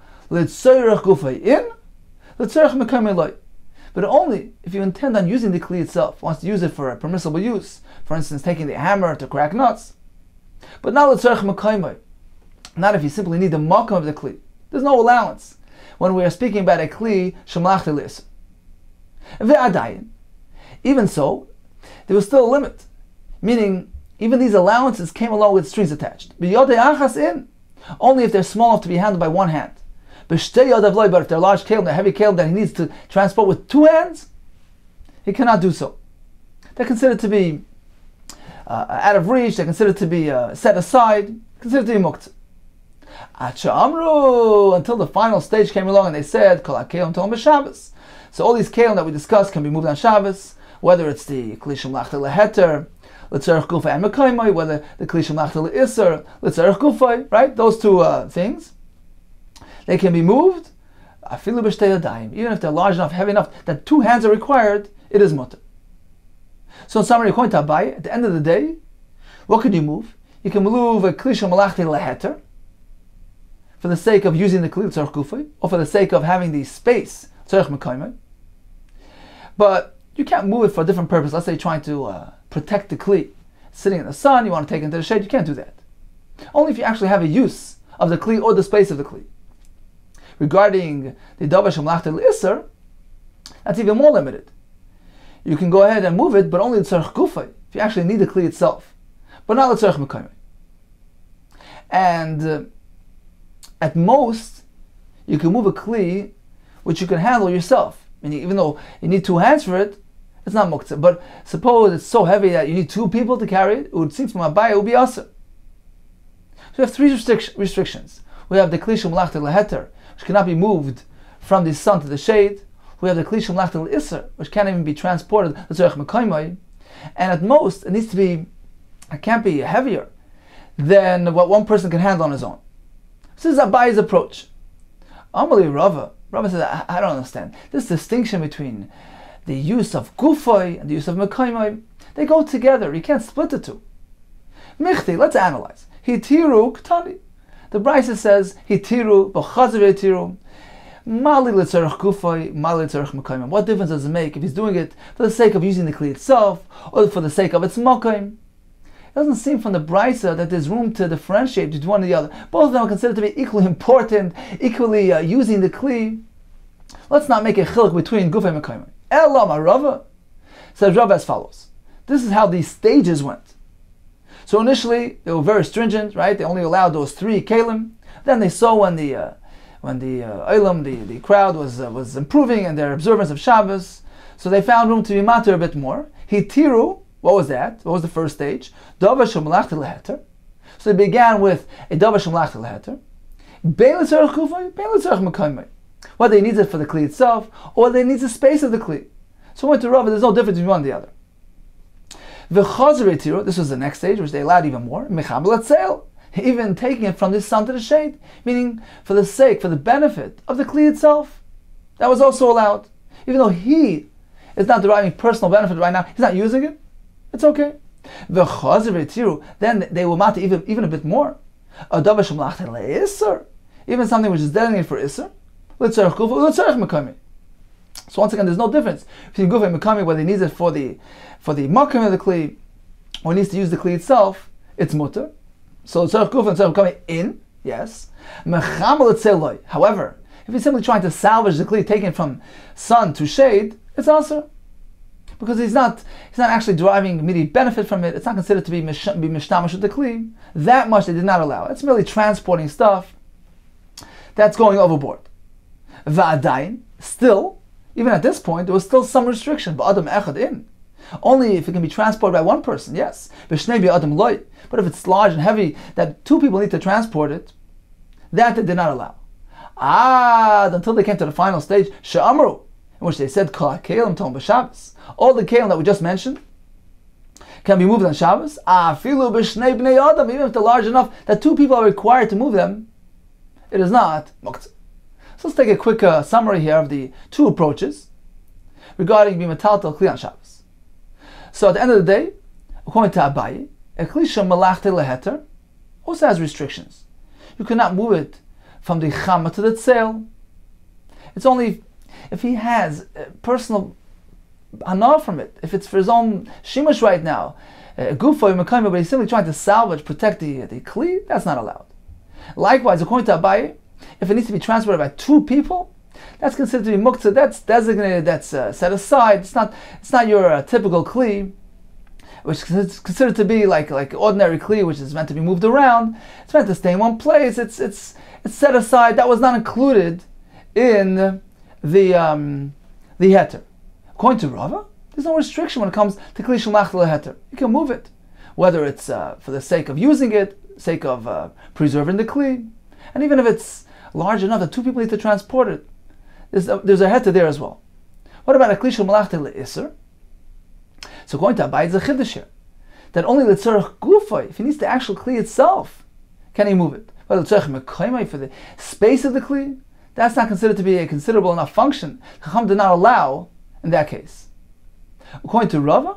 But only if you intend on using the kli itself, wants to use it for a permissible use, for instance, taking the hammer to crack nuts. But not not if you simply need the makam of the kli. There's no allowance when we are speaking about a kli shemlachti l'isr. Even so, there was still a limit, meaning even these allowances came along with strings attached. Only if they're small enough to be handled by one hand. But if they're large kelim, they're heavy kelim that he needs to transport with two hands, he cannot do so. They're considered to be out of reach, they're considered to be set aside, considered to be muktzah. Until the final stage came along and they said, Kol HaKelim Matom b'Shabbos. So all these kelim that we discussed can be moved on Shabbos, whether it's the kli shemlachti leheter, l'tzarech gufay and mekaymai, whether the kli shemlachti le'isser, l'tzarech gufay, right? Those two things. They can be moved, even if they're large enough, heavy enough, that two hands are required, it is mutter. So in summary, according to Abaye, at the end of the day, what can you move? You can move a kli shemlachti leheter, for the sake of using the kli l'tzarech gufay, or for the sake of having the space, l'tzarech mekaymai. But you can't move it for a different purpose. Let's say you're trying to protect the kli. Sitting in the sun, you want to take it into the shade, you can't do that. Only if you actually have a use of the kli or the space of the kli. Regarding the davar shemlachti l'isser, that's even more limited. You can go ahead and move it, but only l'tzarech gufay, if you actually need the kli itself, but not l'tzarech mekaymai. And at most, you can move a kli which you can handle yourself. Meaning, even though you need two hands for it, it's not muktzah. But suppose it's so heavy that you need two people to carry it, it would seem from Abaye it would be aser. So we have three restrictions. We have the kli shemlachti leheter, which cannot be moved from the sun to the shade. We have the kli shemlachti le'isser, which can't even be transported l'tzarech mekaymai. And at most, it can't be heavier than what one person can handle on his own. This is Abaye's approach. Amali Rava says, I don't understand. This distinction between the use of gufay and the use of mekaymai, they go together. You can't split the two. Michti, let's analyze. Hitiru ktani. The brisa says, Hitiru b'chazer hitiru. Mali l'tzarech gufay, mali l'tzarech mekaymai. What difference does it make if he's doing it for the sake of using the kli itself or for the sake of its makaym? It doesn't seem from the brisa that there's room to differentiate between one and the other. Both of them are considered to be equally important, equally using the kli. Let's not make a chiluk between gufay and mekaymai. Elam Arava. Says Rav as follows. This is how these stages went. So initially they were very stringent, right? They only allowed those 3 kelim. Then they saw when the olam, the crowd was improving in their observance of Shabbos, so they found room to be matter a bit more. Hitiru, what was that? What was the first stage? Davar shel malachta leheter. So they began with a davar shel malachta leheter. Bein l'tzarech kufay, bein l'tzarech mekaymai. Whether they needs it for the kli itself, or they need the space of the kli. So went to Rav, there's no difference between one and the other. V'chazer hitiru, this was the next stage, which they allowed even more. Mecham l'tzeil. Even taking it from the sun to the shade, meaning for the sake, for the benefit of the kli itself. That was also allowed. Even though he is not deriving personal benefit right now, he's not using it, it's okay. Then they will matter even a bit more. Even something which is designated for Isser. So once again, there's no difference between Gufay and Mekami, whether he needs it for the Makam of the kli, or he needs to use the kli itself, it's mutter. So tzarech gufay and tzarech mekami in, yes. However, if he's simply trying to salvage the kli, taking it from sun to shade, it's also because he's not actually deriving immediate benefit from it. It's not considered to be mishtamash with the kli. That much they did not allow. It's merely transporting stuff that's going overboard. Va'adayin, still, even at this point, there was still some restriction. Ba'adam echad in. Only if it can be transported by one person, yes. But if it's large and heavy, that 2 people need to transport it, that they did not allow. Until they came to the final stage, she'amru, in which they said, all the kelim that we just mentioned can be moved on Shabbos, even if they're large enough that 2 people are required to move them, it is not muktzah. So let's take a quick summary here of the 2 approaches regarding bimataltal kli on Shabbos. So at the end of the day, according to Abaye, a klisha malachte leheter also has restrictions. You cannot move it from the chama to the tzeil. It's only if he has personal hana from it, if it's for his own shimush right now, gufa mekayma, but he's simply trying to salvage, protect the kli, that's not allowed. Likewise, according to Abaye, if it needs to be transported by 2 people, that's considered to be muktzah. That's designated. That's set aside. It's not your typical kli, which is considered to be like ordinary kli, which is meant to be moved around. It's meant to stay in one place. It's set aside. That was not included in the heter. According to Rava, there's no restriction when it comes to kli shel machtel heter. You can move it, whether it's for the sake of using it, sake of preserving the kli, and even if it's large enough that 2 people need to transport it. There's a heter there as well. What about a kli shel malachta le'isser? So going to Abaye, a chiddush here, that only l'tzarech gufay, if he needs the actual kli itself, can he move it. But l'tzarech mekayma, for the space of the kli, that's not considered to be a considerable enough function. Chacham did not allow in that case. According to Rava,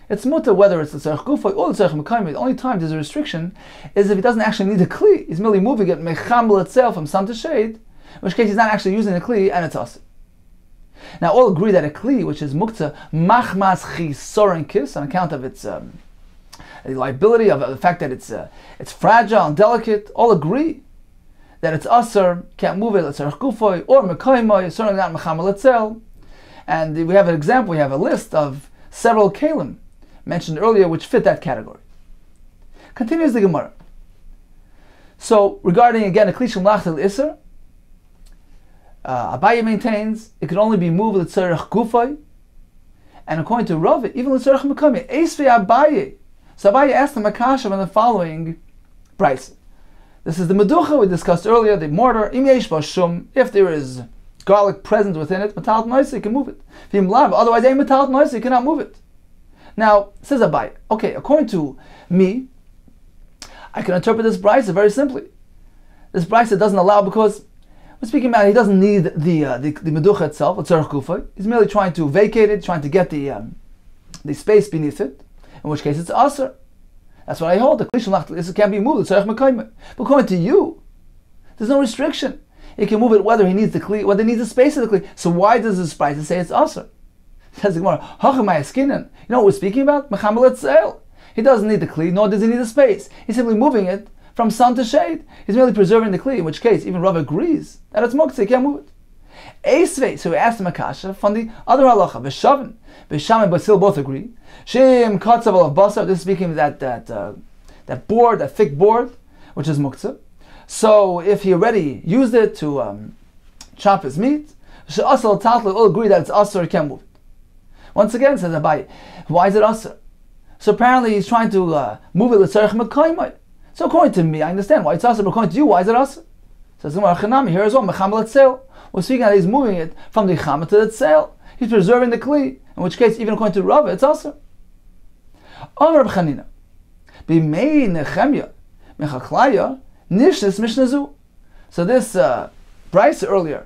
it's mutter whether it's l'tzarech gufay or l'tzarech mekayma. The only time there's a restriction is if he doesn't actually need the kli. He's merely moving it mechambel itself from sun to shade, in which case he's not actually using the kli and it's asur. Now all agree that a kli, which is muktzah machmas chisoren kis, on account of its the liability of the fact that it's fragile and delicate, all agree that it's asur, can't move it, l'tzarech gufay or mekayma, certainly not mechamel etzel. And we have an example. We have a list of several kelim mentioned earlier which fit that category. Continues the Gemara. So regarding again a kli shel malachta le'isser, Abaye maintains it can only be moved l'tzarech gufay, and according to Rav, even l'tzarech mekami. Eisvei Abaye. So Abaye asked the Makashav in the following price. This is the meducha we discussed earlier, the mortar. Im yesh bo shum, if there is garlic present within it, metalat noisa, you can move it. V'im lav, otherwise ain't metalat noisa, you cannot move it. Now says Abaye, okay, according to me, I can interpret this brisa very simply. This brisa doesn't allow because we're speaking about he doesn't need the meducha itself, l'tzarech gufay. He's merely trying to vacate it, trying to get the space beneath it. In which case it's asur. That's what I hold. The kli shel malachta le'isser can't be moved. L'tzarech mekayma. But according to you, there's no restriction. He can move it whether he needs the kli, whether he needs the space of the kli. So why does this brisa say it's asur? Says the Gemara, hachamay askinan. You know what we're speaking about? Mechamel etzel. He doesn't need the kli, nor does he need the space. He's simply moving it from sun to shade. He's merely preserving the kli, in which case even Rav agrees that it's muktzah, he can't move it. Eisvei, so we asked him a kasha from the other halacha. V'shavin, V'sham and Basil both agree. Shem katzav of basar. This is speaking of that board, that thick board, which is muktzah. So if he already used it to chop his meat, she'asal tatla all agree that it's asur, he can't move it. Once again, says Abai, why is it asur? So apparently he's trying to move it l'tzarech mekayimai. So according to me, I understand why it's asur, but according to you, why is it asur? Says the Gemara here as well, mecham l'tzel. We're speaking that he's moving it from the chama to the tzel. He's preserving the kli, in which case, even according to Rava, it's asur. Amar Reb Chanina, b'mei nechemya mechaklaya nishnis mishnazu. So this Bryce earlier,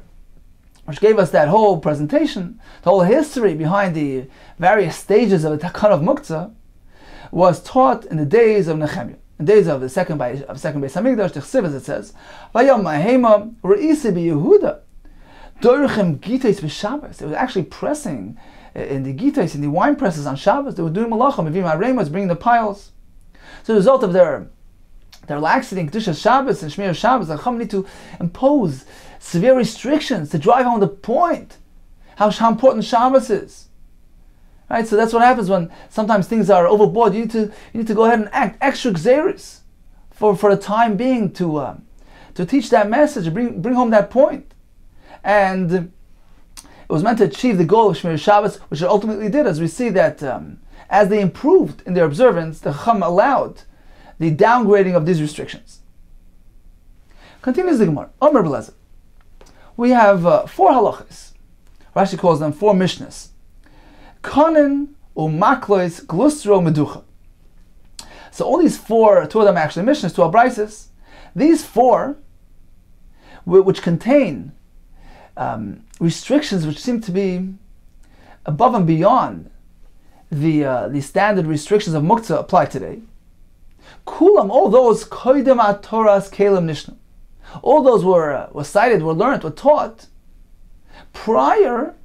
which gave us that whole presentation, the whole history behind the various stages of the Takan of Muktzah, was taught in the days of Nehemiah, in the days of the second Beis Hamikdash, the Chsiv, as it says, Vayom Mahema Re'isi B'Yehuda Dorchem Gitais B'Shabbos. They were actually pressing in the Gitais, in the wine presses on Shabbos. They were doing Malachim, Mevim HaReimos, bringing the piles. So the result of their laxity in Kedushas Shabbos and Shmir Shabbos, the Chacham need to impose severe restrictions to drive home the point how important Shabbos is. Right? So that's what happens when sometimes things are overboard. You need to go ahead and act extra xeris for the time being to teach that message, bring home that point. And it was meant to achieve the goal of Shmir Shabbos, which it ultimately did, as we see that as they improved in their observance, the Chacham allowed the downgrading of these restrictions. Continues the Gemara. Omer Belezer. We have 4 halachas. Rashi calls them 4 mishnas. Kanin u'maklois glustro meducha. So all these 4, 2 of them actually mishnas, 2 are brises. These 4, which contain restrictions which seem to be above and beyond the standard restrictions of muktzah apply today. Kulam, all those koidem atoras kelim nishna. All those were cited, were learned, were taught prior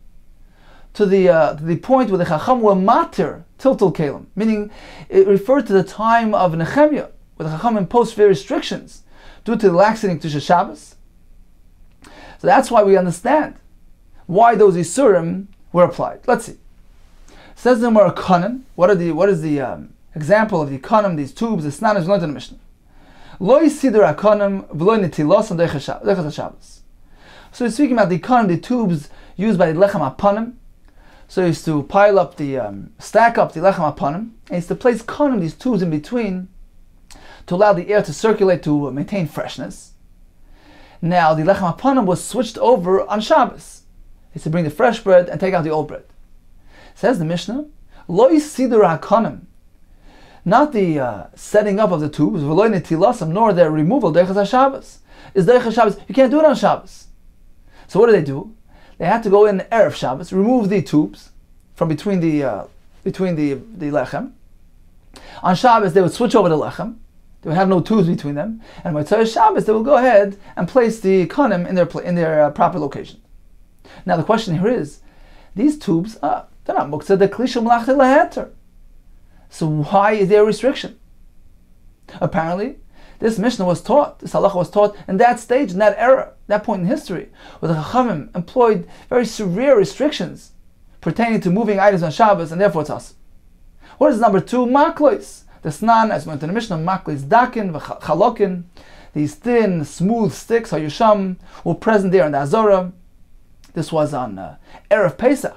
to the point where the Chacham were matir tiltul kelim, meaning it referred to the time of Nehemiah, where the Chacham imposed severe restrictions due to the laxity in Kedushas Shabbos. So that's why we understand why those isurim were applied. Let's see. Says the Gemara kanan. What is the example of the kanim, these tubes? The snan is learned in the Mishnah. Lo yisidur akanim v'lo nitilos on deichas Shabbos. So he's speaking about the kanim, the tubes used by the lechem apanim. So he used to pile up stack up the lechem apanim, and he used to place kanim, these tubes in between, to allow the air to circulate, to maintain freshness. Now the lechem apanim was switched over on Shabbos. He used to bring the fresh bread and take out the old bread. Says the Mishnah, Lo yisidur akanim. Not the setting up of the tubes, nor their removal, deichas Shabbos. Is deichas Shabbos? You can't do it on Shabbos. So what do? They had to go in Erev Shabbos, remove the tubes from between the lechem. On Shabbos, they would switch over the lechem. They would have no tubes between them. And by Tzarech Shabbos, they would go ahead and place the kanim in their proper location. Now the question here is, these tubes, they're not muktzah, they're kli shel melachta leheter. So why is there a restriction? Apparently, this Mishnah was taught, this halacha was taught in that stage, in that era, that point in history, where the Chachamim employed very severe restrictions pertaining to moving items on Shabbos, and therefore it's us. What is number 2? Maklois. The snan, as we went in the Mishnah, maklois dakin, v'chalokin, these thin, smooth sticks, hayusham, were present there in the Azorah. This was on Erev Pesach.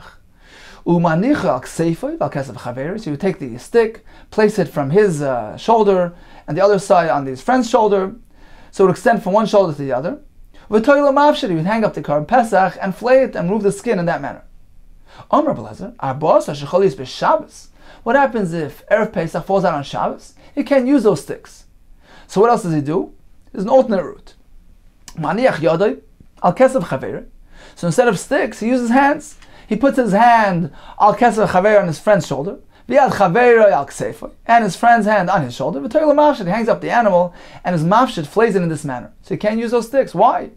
Umanicha al kseifa al kesef chaveris. You would take the stick, place it from his shoulder, and the other side on his friend's shoulder, so it would extend from one shoulder to the other. V'toila mavshir. You would hang up the korban Pesach and flay it and remove the skin in that manner. Amar Belezer, arbos hashecholis b'Shabbos. What happens if Erev Pesach falls out on Shabbos? He can't use those sticks. So what else does he do? There's an alternate route. Maniach yodai al kesef chaver. So instead of sticks, he uses hands. He puts his hand al kesef chaver on his friend's shoulder, v'yad chaver al kseifa, and his friend's hand on his shoulder. V'toila mavshir. He hangs up the animal, and his mavshir flays it in this manner. So he can't use those sticks. Why?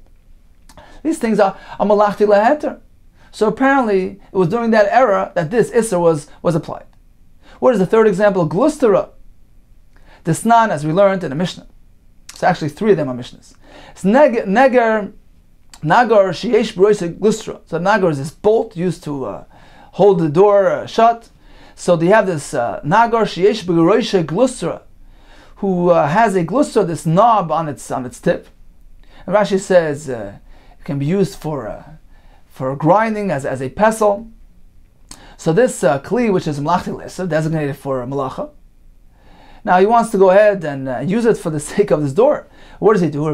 These things are malachti leheter. So apparently, it was during that era that this Isser was applied. What is the third example? Glustera. The snan, as we learned in the Mishnah. So actually 3 of them are Mishnahs. It's neger Nagar sheyesh b'roisa glustra. So nagar is this bolt used to hold the door shut. So they have this nagar sheyesh b'roisa glustra, who has a glustra, this knob on its tip. And Rashi says it can be used for grinding as a pestle. So this kli, which is malachti l'isser, designated for malacha. Now he wants to go ahead and use it for the sake of this door. What does he do?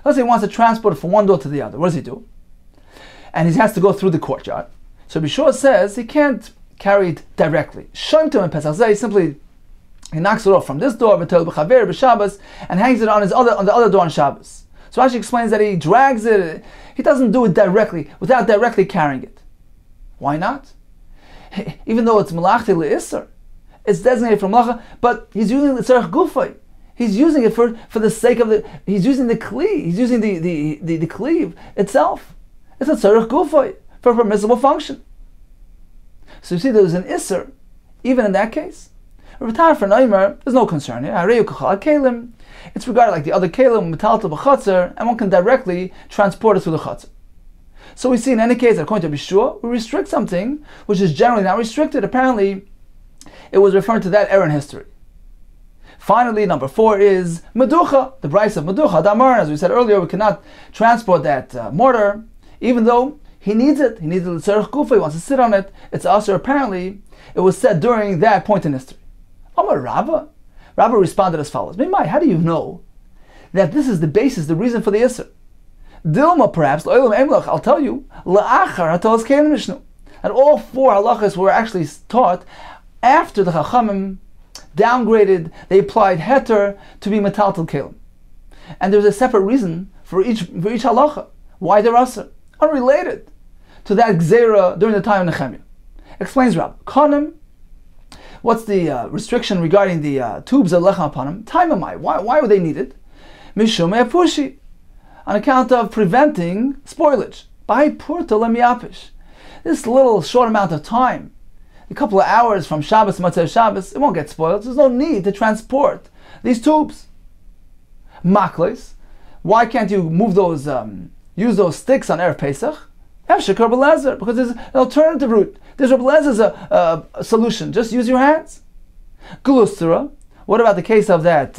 Let's say he wants to transport it from one door to the other. What does he do? And he has to go through the courtyard. So Bishua says he can't carry it directly. He knocks it off from this door and hangs it on the other door on Shabbos. So Rashi explains that he drags it. He doesn't do it directly without directly carrying it. Why not? Even though it's malachti le'isser, it's designated for malacha, but he's using the tzarech gufay. He's using it for the sake of he's using the kli. He's using the cleave itself. It's a tzarech gufay for a permissible function. So you see, there's an isser, even in that case. There's no concern here. It's regarded like the other kelim, metaltal b'chatzer, and one can directly transport it through the chatzer. So we see in any case, according to Bishua, we restrict something which is generally not restricted. Apparently, it was referring to that era in history. Finally, number 4 is meducha, the price of meducha, damar. As we said earlier, we cannot transport that mortar, even though he needs it. He needs the tzarech gufa, he wants to sit on it. It's also apparently, it was said during that point in history. Amar Rabba. Rabba responded as follows. Mimai, how do you know that this is the basis, the reason for the Isser? Dilma, perhaps, I'll tell you, and all 4 halachas were actually taught after the Chachamim downgraded, they applied heter to be metaltal kelim. And there's a separate reason for each halacha. Why they're Asr? Unrelated to that gzera during the time of Nehemiah. Explains Rabba. Konim, what's the restriction regarding the tubes of lechem upon him? Taimamai. Why would they need it? Mishum epushi, on account of preventing spoilage. By purta lemiapish. This little short amount of time, a couple of hours from Shabbos to Motzei Shabbos, it won't get spoiled. There's no need to transport these tubes. Maklis. Why can't you move those, use those sticks on Erev Pesach? Because there's an alternative route. There's Rabbi Lezer's solution. Just use your hands. Glustra. What about the case of that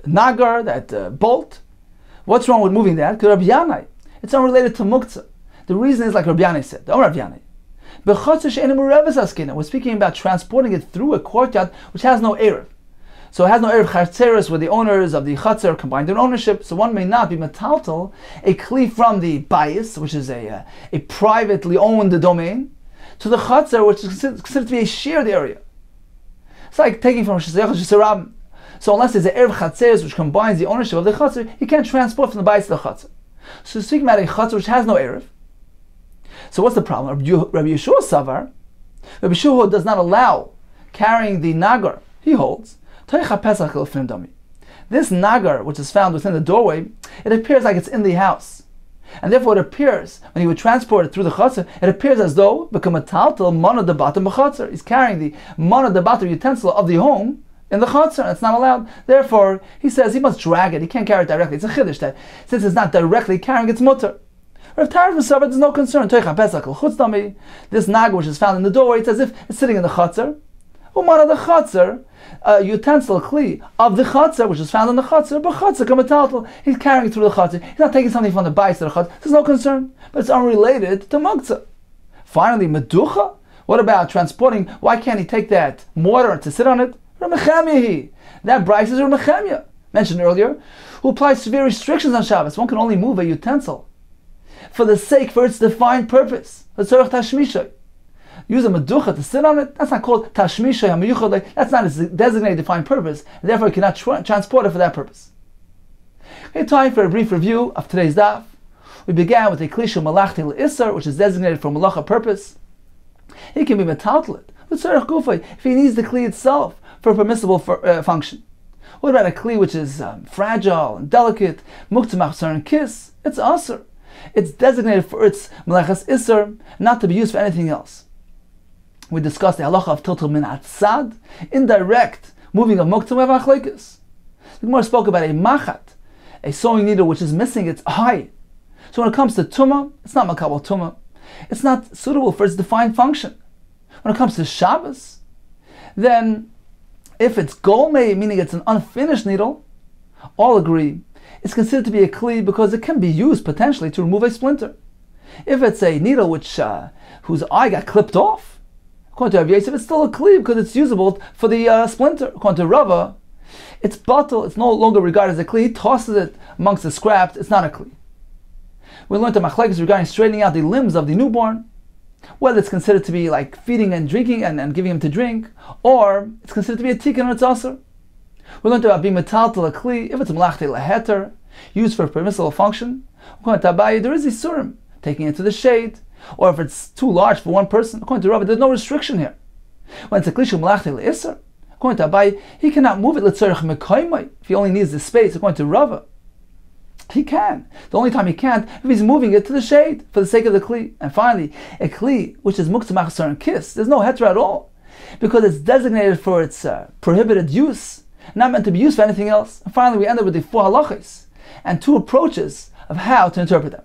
nagar, that bolt? What's wrong with moving that? Because Rabbi Yanai, it's unrelated to muktzah. The reason is like Rabbi Yanai said. Rabbi Yanai. We're speaking about transporting it through a courtyard which has no erev. So it has no erev chatzeres where the owners of the chatzer combine their ownership. So one may not be metaltal a kli from the bayis, which is a privately owned domain, to the chatzer, which is considered to be a shared area. It's like taking from Shizarab. So unless there's an erev chatzeres which combines the ownership of the chatzer, you can't transport from the bayis to the chatzer. So speaking about a chatzer which has no erev. So what's the problem? Rabbi Yeshua Savar, Rabbi Yeshua does not allow carrying the nagar. He holds this nagar, which is found within the doorway, it appears like it's in the house, and therefore it appears when he would transport it through the chatzar, it appears as though become a taltal mana de batam b'chatzar. He's carrying the mana de batam utensil of the home in the chatzar, and it's not allowed. Therefore, he says he must drag it. He can't carry it directly. It's a chiddush that since it's not directly carrying, it's mutter. Rav Tarif Mesaber, there's no concern. This nagar, which is found in the doorway, it's as if it's sitting in the chatzar. Umana the chatzar, utensil kli of the chatzar, which is found in the chatzar, but chatzar kamataltal, he's carrying it through the chatzar. He's not taking something from the bayis to the chatzar. There's no concern, but it's unrelated to muktzah. Finally, meducha. What about transporting? Why can't he take that mortar to sit on it? That Bryce is Ramachemia, mentioned earlier, who applies severe restrictions on Shabbos. One can only move a utensil for its defined purpose. Use a meducha to sit on it. That's not called tashmisha hamiyuchad. That's not its designated defined purpose, and therefore you cannot transport it for that purpose. Okay, time for a brief review of today's daf. We began with a klisha malachti le'isar, which is designated for malacha purpose. He can be metaltlet with tzarech gufay if he needs the kli itself for a permissible function. What about a kli which is fragile and delicate, muktzah machzor and kiss? It's asr. It's designated for its malachas isar, not to be used for anything else. We discussed the halacha of tiltul min atzad, indirect moving of muktzah. We have achlekes. The Gemara spoke about a machat, a sewing needle which is missing its eye. So when it comes to tumah, it's not makabel tumah. It's not suitable for its defined function. When it comes to Shabbos, then if it's golmei, meaning it's an unfinished needle, all agree it's considered to be a kli because it can be used potentially to remove a splinter. If it's a needle whose eye got clipped off, according to Rav Yosef, it's still a kli because it's usable for the splinter. According to Rava, it's batel, it's no longer regarded as a kli. He tosses it amongst the scraps, it's not a kli. We learned the machlekes regarding straightening out the limbs of the newborn, whether it's considered to be like feeding and drinking and giving him to drink, or it's considered to be a tikkun or it's aser. We learned about being metaltal a kli, if it's melachte leheter, used for a permissible function. According to Abaye, there is isurim, taking it to the shade, or if it's too large for one person. According to Rava, there's no restriction here. When it's a kli melachte leiser, according to Abaye, he cannot move it letzorech mekoymai if he only needs the space. According to Rava, he can. The only time he can't if he's moving it to the shade for the sake of the kli. And finally, a kli which is muktzah machzor and kiss, there's no heter at all because it's designated for its prohibited use, not meant to be used for anything else. And finally, we end up with the 4 halachos and 2 approaches of how to interpret them.